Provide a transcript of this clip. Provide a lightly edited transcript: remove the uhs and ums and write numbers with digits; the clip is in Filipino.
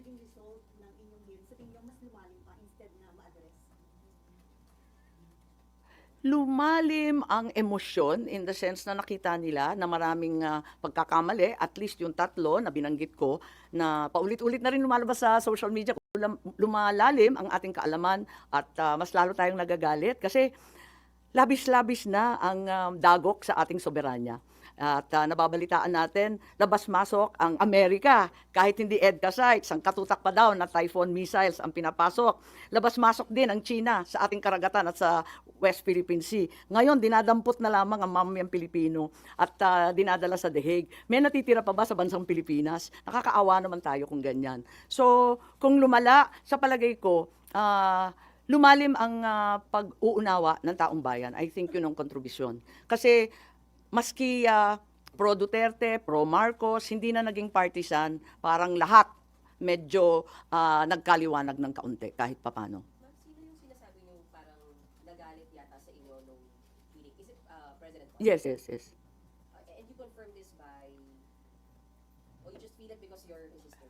naging result ng inyong hearing? Sa tingin niyo mas lumalim pa instead na ma-address? Lumalim ang emosyon in the sense na nakita nila na maraming pagkakamali, at least yung tatlo na binanggit ko, na paulit-ulit na rin lumalabas sa social media. Lumalalim ang ating kaalaman at mas lalo tayong nagagalit kasi labis-labis na ang dagok sa ating soberanya. At nababalitaan natin, labas-masok ang Amerika. Kahit hindi EDCA sites, ang katutak pa daw na Typhoon missiles ang pinapasok. Labas-masok din ang China sa ating karagatan at sa West Philippine Sea. Ngayon, dinadampot na lamang ang mamamayang Pilipino at dinadala sa The Hague. May natitira pa ba sa bansang Pilipinas? Nakakaawa naman tayo kung ganyan. So, kung lumala, sa palagay ko, lumalim ang pag-uunawa ng taong bayan. I think yun ang kontribusyon. Kasi maski pro Duterte, pro Marcos, hindi na naging partisan, parang lahat medyo nagkaliwanag ng kaunti kahit papano. Ma'am, sino yung sinasabi niyo parang nagalit yata sa inyo nung hearing? Is it President Marcos? Yes, yes, yes. And you confirm this by, or you just feel it because you're his sister?